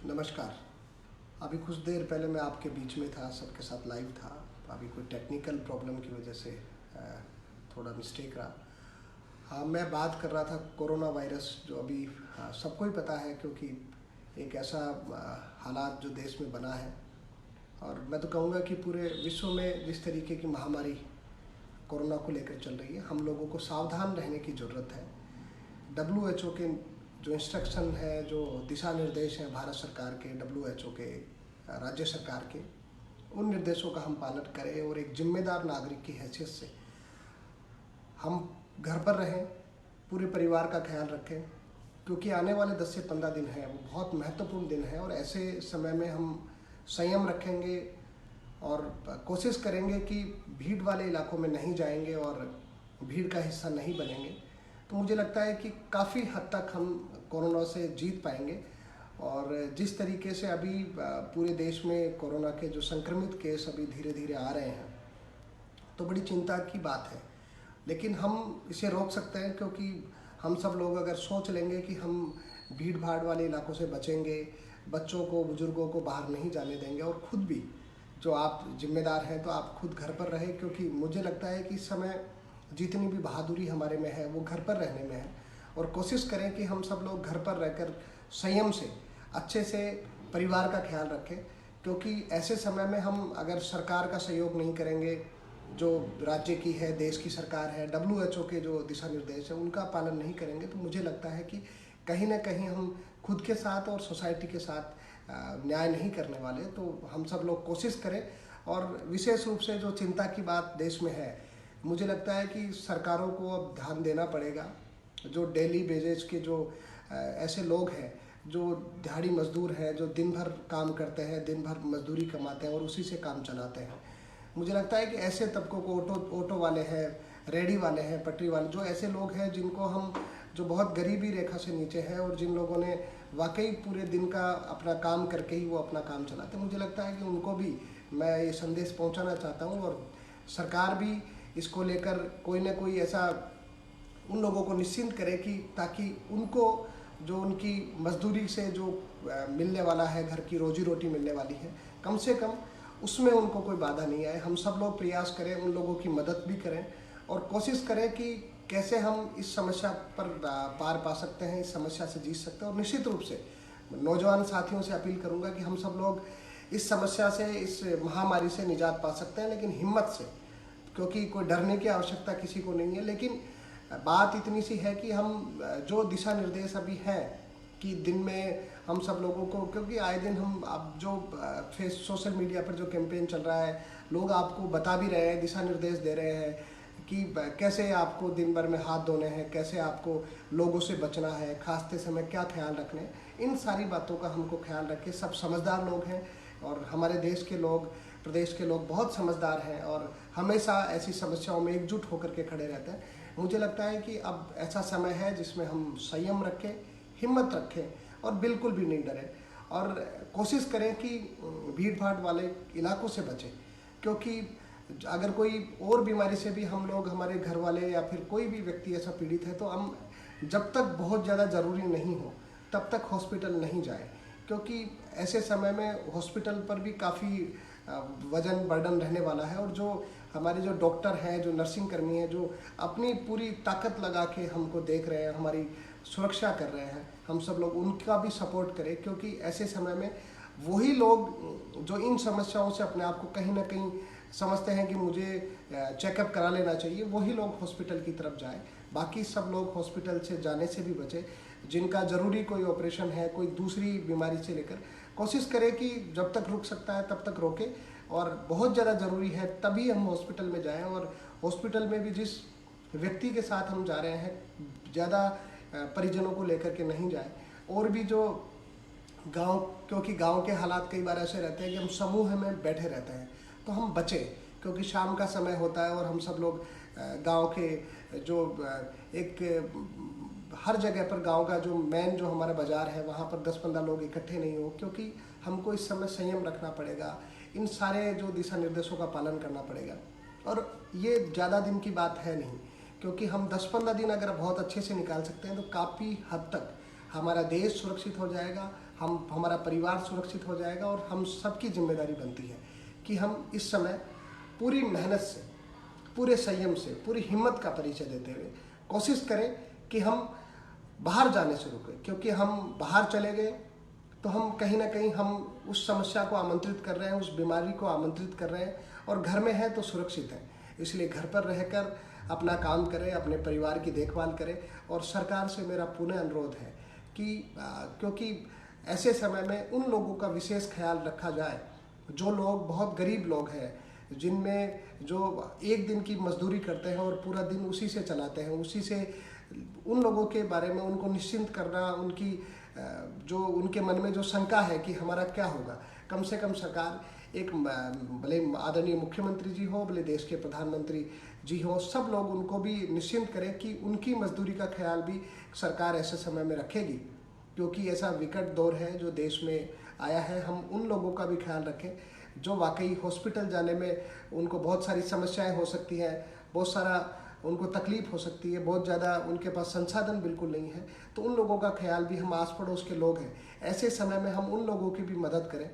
नमस्कार। अभी कुछ देर पहले मैं आपके बीच में था, सबके साथ लाइव था। अभी कोई टेक्निकल प्रॉब्लम की वजह से थोड़ा मिस्टेक रहा। हाँ, मैं बात कर रहा था कोरोना वायरस, जो अभी सबको ही पता है, क्योंकि एक ऐसा हालात जो देश में बना है। और मैं तो कहूँगा कि पूरे विश्व में जिस तरीके की महामारी कोरोना को लेकर चल रही है, हम लोगों को सावधान रहने की ज़रूरत है। WHO के जो इंस्ट्रक्शन है, जो दिशा निर्देश हैं भारत सरकार के, WHO के, राज्य सरकार के, उन निर्देशों का हम पालन करें और एक जिम्मेदार नागरिक की हैसियत से हम घर पर रहें, पूरे परिवार का ख्याल रखें, क्योंकि आने वाले 10 से 15 दिन हैं, वो बहुत महत्वपूर्ण दिन है। और ऐसे समय में हम संयम रखेंगे और कोशिश करेंगे कि भीड़ वाले इलाकों में नहीं जाएंगे और भीड़ का हिस्सा नहीं बनेंगे। तो मुझे लगता है कि काफ़ी हद तक हम कोरोना से जीत पाएंगे। और जिस तरीके से अभी पूरे देश में कोरोना के जो संक्रमित केस अभी धीरे धीरे आ रहे हैं, तो बड़ी चिंता की बात है। लेकिन हम इसे रोक सकते हैं, क्योंकि हम सब लोग अगर सोच लेंगे कि हम भीड़ भाड़ वाले इलाकों से बचेंगे, बच्चों को, बुजुर्गों को बाहर नहीं जाने देंगे, और ख़ुद भी जो आप जिम्मेदार हैं तो आप खुद घर पर रहें। क्योंकि मुझे लगता है कि इस समय जितनी भी बहादुरी हमारे में है वो घर पर रहने में है। और कोशिश करें कि हम सब लोग घर पर रहकर संयम से, अच्छे से परिवार का ख्याल रखें। क्योंकि ऐसे समय में हम अगर सरकार का सहयोग नहीं करेंगे, जो राज्य की है, देश की सरकार है, WHO के जो दिशा निर्देश है उनका पालन नहीं करेंगे, तो मुझे लगता है कि कहीं ना कहीं हम खुद के साथ और सोसाइटी के साथ न्याय नहीं करने वाले। तो हम सब लोग कोशिश करें। और विशेष रूप से जो चिंता की बात देश में है, मुझे लगता है कि सरकारों को अब ध्यान देना पड़ेगा। जो डेली बेजेस के जो ऐसे लोग हैं, जो दिहाड़ी मजदूर हैं, जो दिन भर काम करते हैं, दिन भर मजदूरी कमाते हैं और उसी से काम चलाते हैं, मुझे लगता है कि ऐसे तबकों को, ऑटो वाले हैं, रेडी वाले हैं, पटरी वाले, जो ऐसे लोग हैं जिनको हम, जो बहुत गरीबी रेखा से नीचे हैं और जिन लोगों ने वाकई पूरे दिन का अपना काम करके ही वो अपना काम चलाते हैं, मुझे लगता है कि उनको भी मैं ये संदेश पहुंचाना चाहता हूं। और सरकार भी इसको लेकर कोई ना कोई ऐसा उन लोगों को निश्चिंत करे कि ताकि उनको जो उनकी मजदूरी से जो मिलने वाला है, घर की रोजी रोटी मिलने वाली है, कम से कम उसमें उनको कोई बाधा नहीं आए। हम सब लोग प्रयास करें, उन लोगों की मदद भी करें और कोशिश करें कि कैसे हम इस समस्या पर पार पा सकते हैं, इस समस्या से जीत सकते हैं। और निश्चित रूप से नौजवान साथियों से अपील करूंगा कि हम सब लोग इस समस्या से, इस महामारी से निजात पा सकते हैं, लेकिन हिम्मत से, क्योंकि कोई डरने की आवश्यकता किसी को नहीं है। लेकिन बात इतनी सी है कि हम जो दिशा निर्देश अभी हैं कि दिन में हम सब लोगों को, क्योंकि आए दिन हम अब जो सोशल मीडिया पर जो कैंपेन चल रहा है, लोग आपको बता भी रहे हैं, दिशा निर्देश दे रहे हैं कि कैसे आपको दिन भर में हाथ धोने हैं, कैसे आपको लोगों से बचना है, खांसते समय क्या ख्याल रखने। इन सारी बातों का हमको ख्याल रखें। सब समझदार लोग हैं और हमारे देश के लोग, प्रदेश के लोग बहुत समझदार हैं और हमेशा ऐसी समस्याओं में एकजुट होकर के खड़े रहते हैं। मुझे लगता है कि अब ऐसा समय है जिसमें हम संयम रखें, हिम्मत रखें और बिल्कुल भी नहीं डरें। और कोशिश करें कि भीड़ भाड़ वाले इलाकों से बचें, क्योंकि अगर कोई और बीमारी से भी हम लोग, हमारे घर वाले या फिर कोई भी व्यक्ति ऐसा पीड़ित है, तो हम जब तक बहुत ज़्यादा ज़रूरी नहीं हो तब तक हॉस्पिटल नहीं जाएं। क्योंकि ऐसे समय में हॉस्पिटल पर भी काफ़ी वजन, बर्डन रहने वाला है। और जो हमारे जो डॉक्टर हैं, जो नर्सिंग कर्मी हैं, जो अपनी पूरी ताकत लगा के हमको देख रहे हैं, हमारी सुरक्षा कर रहे हैं, हम सब लोग उनका भी सपोर्ट करें। क्योंकि ऐसे समय में वही लोग जो इन समस्याओं से अपने आप को कहीं ना कहीं समझते हैं कि मुझे चेकअप करा लेना चाहिए, वही लोग हॉस्पिटल की तरफ जाएं। बाकी सब लोग हॉस्पिटल से जाने से भी बचें। जिनका ज़रूरी कोई ऑपरेशन है, कोई दूसरी बीमारी से लेकर, कोशिश करें कि जब तक रुक सकता है तब तक रोके, और बहुत ज़्यादा ज़रूरी है तभी हम हॉस्पिटल में जाएं। और हॉस्पिटल में भी जिस व्यक्ति के साथ हम जा रहे हैं, ज़्यादा परिजनों को लेकर के नहीं जाएं। और भी जो गांव, क्योंकि गांव के हालात कई बार ऐसे रहते हैं कि हम समूह में बैठे रहते हैं, तो हम बचें। क्योंकि शाम का समय होता है और हम सब लोग गांव के जो एक हर जगह पर, गांव का जो मेन जो हमारा बाज़ार है, वहाँ पर 10-15 लोग इकट्ठे नहीं हो, क्योंकि हमको इस समय संयम रखना पड़ेगा। इन सारे जो दिशा निर्देशों का पालन करना पड़ेगा। और ये ज़्यादा दिन की बात है नहीं, क्योंकि हम 10-15 दिन अगर बहुत अच्छे से निकाल सकते हैं तो काफ़ी हद तक हमारा देश सुरक्षित हो जाएगा, हमारा परिवार सुरक्षित हो जाएगा। और हम सबकी जिम्मेदारी बनती है कि हम इस समय पूरी मेहनत से, पूरे संयम से, पूरी हिम्मत का परिचय देते हुए कोशिश करें कि हम बाहर जाने से रुकें, क्योंकि हम बाहर चले गए तो हम कहीं ना कहीं हम उस समस्या को आमंत्रित कर रहे हैं, उस बीमारी को आमंत्रित कर रहे हैं। और घर में है तो सुरक्षित है, इसलिए घर पर रहकर अपना काम करें, अपने परिवार की देखभाल करें। और सरकार से मेरा पुनः अनुरोध है कि क्योंकि ऐसे समय में उन लोगों का विशेष ख्याल रखा जाए जो लोग बहुत गरीब लोग हैं, जिनमें जो एक दिन की मजदूरी करते हैं और पूरा दिन उसी से चलाते हैं, उसी से उन लोगों के बारे में उनको निश्चिंत करना, उनकी जो उनके मन में जो शंका है कि हमारा क्या होगा, कम से कम सरकार एक, भले आदरणीय मुख्यमंत्री जी हो, भले देश के प्रधानमंत्री जी हो, सब लोग उनको भी निश्चिंत करें कि उनकी मजदूरी का ख्याल भी सरकार ऐसे समय में रखेगी। क्योंकि ऐसा विकट दौर है जो देश में आया है, हम उन लोगों का भी ख्याल रखें जो वाकई हॉस्पिटल जाने में उनको बहुत सारी समस्याएं हो सकती हैं, बहुत सारा उनको तकलीफ हो सकती है, बहुत ज़्यादा उनके पास संसाधन बिल्कुल नहीं है। तो उन लोगों का ख्याल भी, हम आस पड़ोस के लोग हैं, ऐसे समय में हम उन लोगों की भी मदद करें।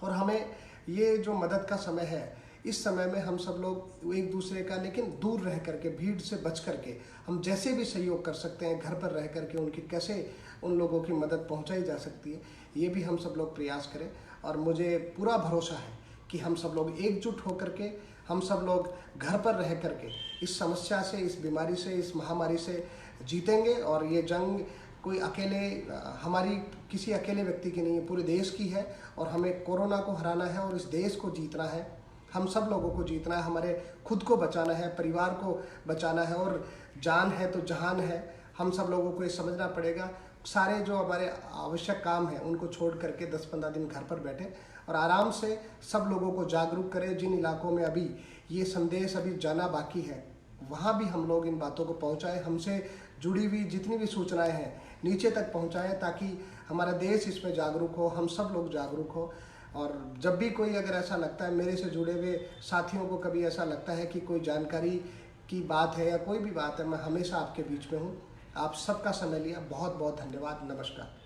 और हमें ये जो मदद का समय है, इस समय में हम सब लोग एक दूसरे का, लेकिन दूर रह करके, भीड़ से बच करके, हम जैसे भी सहयोग कर सकते हैं घर पर रह करके उनकी कैसे उन लोगों की मदद पहुंचाई जा सकती है, ये भी हम सब लोग प्रयास करें। और मुझे पूरा भरोसा है कि हम सब लोग एकजुट होकर के, हम सब लोग घर पर रह करके इस समस्या से, इस बीमारी से, इस महामारी से जीतेंगे। और ये जंग कोई अकेले, हमारी किसी अकेले व्यक्ति की नहीं है, पूरे देश की है। और हमें कोरोना को हराना है और इस देश को जीतना है, हम सब लोगों को जीतना है, हमारे खुद को बचाना है, परिवार को बचाना है। और जान है तो जहान है, हम सब लोगों को ये समझना पड़ेगा। सारे जो हमारे आवश्यक काम हैं उनको छोड़ करके 10-15 दिन घर पर बैठे और आराम से सब लोगों को जागरूक करें। जिन इलाकों में अभी ये संदेश अभी जाना बाकी है, वहाँ भी हम लोग इन बातों को पहुँचाएं, हमसे जुड़ी हुई जितनी भी सूचनाएं हैं नीचे तक पहुँचाएं, ताकि हमारा देश इसमें जागरूक हो, हम सब लोग जागरूक हो। और जब भी कोई अगर ऐसा लगता है, मेरे से जुड़े हुए साथियों को कभी ऐसा लगता है कि कोई जानकारी की बात है या कोई भी बात है, मैं हमेशा आपके बीच में हूँ। आप सबका समय लिया, बहुत बहुत धन्यवाद। नमस्कार।